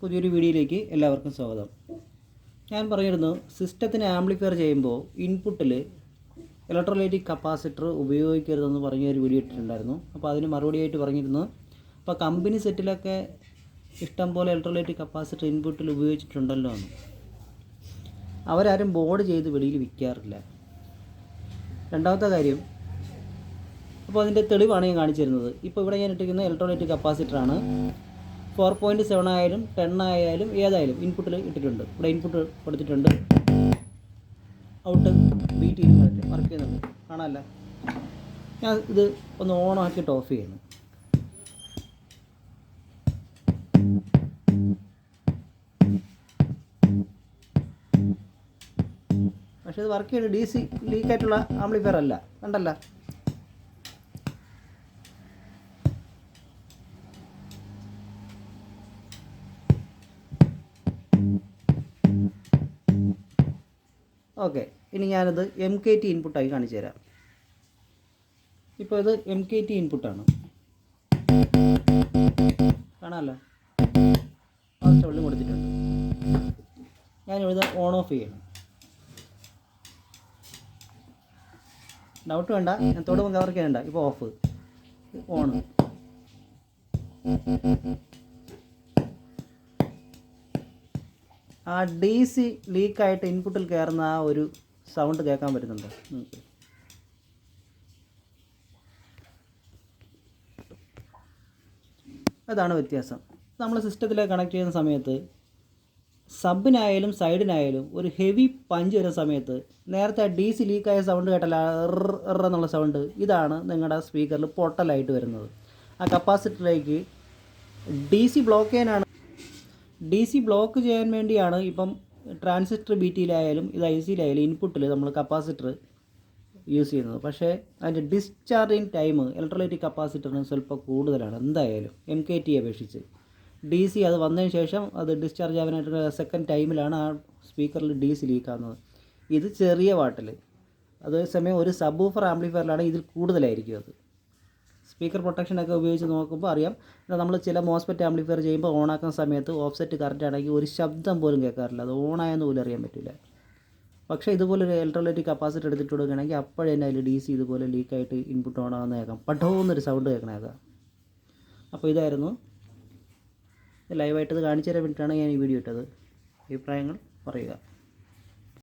പുതിയൊരു വീഡിയോയിലേക്ക് എല്ലാവർക്കും സ്വാഗതം. ഞാൻ പറഞ്ഞിരുന്നു സിസ്റ്റത്തിന് ആംപ്ലിഫയർ ചെയ്യുമ്പോൾ ഇൻപുട്ടിൽ ഇലക്ട്രോലൈറ്റിക് കപ്പാസിറ്റർ ഉപയോഗിക്കരുതെന്ന് പറഞ്ഞൊരു വീഡിയോ ഇട്ടിട്ടുണ്ടായിരുന്നു. അപ്പോൾ അതിന് മറുപടിയായിട്ട് പറഞ്ഞിരുന്നു, അപ്പോൾ കമ്പനി സെറ്റിലൊക്കെ ഇഷ്ടം പോലെ ഇലക്ട്രോലൈറ്റിക് കപ്പാസിറ്റർ ഇൻപുട്ടിൽ ഉപയോഗിച്ചിട്ടുണ്ടല്ലോ എന്ന്. അവരാരും ബോർഡ് ചെയ്ത് വെളിയിൽ വിൽക്കാറില്ല. രണ്ടാമത്തെ കാര്യം, അപ്പോൾ അതിൻ്റെ തെളിവാണ് ഞാൻ കാണിച്ചു തരുന്നത്. ഇപ്പോൾ ഇവിടെ ഞാൻ ഇട്ടിരിക്കുന്ന ഇലക്ട്രോലൈറ്റിക് കപ്പാസിറ്ററാണ്. 4.7 ആയാലും 10 ആയാലും ഏതായാലും ഇൻപുട്ടിൽ ഇട്ടിട്ടുണ്ട്. ഇവിടെ ഇൻപുട്ട് കൊടുത്തിട്ടുണ്ട്. ഔട്ട് ബീറ്റ് ചെയ്ത് വർക്ക് ചെയ്യുന്നുണ്ട്, കാണാമല്ല. ഞാൻ ഇത് ഒന്ന് ഓൺ ആക്കിയിട്ട് ഓഫ് ചെയ്യുന്നു. പക്ഷേ ഇത് വർക്ക് ചെയ്യുന്നത് DC ലീക്കായിട്ടുള്ള ആംപ്ലിഫയർ അല്ല, കണ്ടല്ല. ഓക്കെ, ഇനി ഞാനത് MKT ഇൻപുട്ടായി കാണിച്ചു തരാം. ഇപ്പോൾ ഇത് MKT ഇൻപുട്ടാണ്, കാണാമല്ലോ. ഫാസ്റ്റ് വെള്ളം കൊടുത്തിട്ടുണ്ട്. ഞാനിവിടെ ഓൺ ഓഫ് ചെയ്യണം. ഡൗട്ട് വേണ്ട, ഞാൻ തൊടുമ്പോൾ കവർ ചെയ്യണ്ട. ഇപ്പോൾ ഓഫ്, ഓൺ. ആ DC ലീക്കായിട്ട് ഇൻപുട്ടിൽ കയറുന്ന ആ ഒരു സൗണ്ട് കേൾക്കാൻ പറ്റുന്നുണ്ടോ? അതാണ് വ്യത്യാസം. നമ്മൾ സിസ്റ്റത്തിലേക്ക് കണക്ട് ചെയ്യുന്ന സമയത്ത് സബിനായാലും സൈഡിനായാലും ഒരു ഹെവി പഞ്ച് വരുന്ന സമയത്ത് നേരത്തെ DC ലീക്കായ സൗണ്ട് കേട്ടല്ല, എന്നുള്ള സൗണ്ട്, ഇതാണ് നിങ്ങളുടെ സ്പീക്കറിൽ പൊട്ടലായിട്ട് വരുന്നത്. ആ കപ്പാസിറ്ററിലേക്ക് DC ബ്ലോക്ക് ചെയ്യാൻ വേണ്ടിയാണ് ഇപ്പം ട്രാൻസിസ്റ്റർ BTയിലായാലും ഇത് ICയിലായാലും ഇൻപുട്ടിൽ നമ്മൾ കപ്പാസിറ്റർ യൂസ് ചെയ്യുന്നത്. പക്ഷേ അതിൻ്റെ ഡിസ്ചാർജിങ് ടൈം ഇലക്ട്രോലൈറ്റിക് കപ്പാസിറ്ററിന് സ്വല്പം കൂടുതലാണ് എന്തായാലും MKTയെ അപേക്ഷിച്ച്. DC അത് വന്നതിന് ശേഷം അത് ഡിസ്ചാർജ് ആവാനായിട്ട് സെക്കൻഡ് ടൈമിലാണ് ആ സ്പീക്കറിൽ DC ലീക്കാകുന്നത്. ഇത് ചെറിയ വാട്ടിൽ, അതേസമയം ഒരു സബ് ഊഫർ ആംപ്ലിഫയറിലാണ് ഇതിൽ കൂടുതലായിരിക്കും അത്. സ്പീക്കർ പ്രൊട്ടക്ഷനൊക്കെ ഉപയോഗിച്ച് നോക്കുമ്പോൾ അറിയാം. നമ്മൾ ചില മോസ്ഫെറ്റ് ആംപ്ലിഫയർ ചെയ്യുമ്പോൾ ഓണാക്കുന്ന സമയത്ത് ഓഫ്സെറ്റ് കറക്റ്റ് ആണെങ്കിൽ ഒരു ശബ്ദം പോലും കേൾക്കാറില്ല, അത് ഓണായെന്ന് പോലും അറിയാൻ പറ്റില്ല. പക്ഷേ ഇതുപോലെ ഒരു ഇലക്ട്രോലൈറ്റിക് കപ്പാസിറ്റർ എടുത്തിട്ട് കൊടുക്കുകയാണെങ്കിൽ അപ്പോഴേ തന്നെ അതിൽ DC ഇതുപോലെ ലീക്കായിട്ട് ഇൻപുട്ട് ഓണാകുന്ന കേൾക്കാം, പടോന്നൊരു സൗണ്ട് കേൾക്കണേക്കാം. അപ്പോൾ ഇതായിരുന്നു ലൈവായിട്ടത് കാണിച്ചു തരാൻ വേണ്ടിയിട്ടാണ് ഞാൻ ഈ വീഡിയോ ഇട്ടത്. അഭിപ്രായങ്ങൾ പറയുക.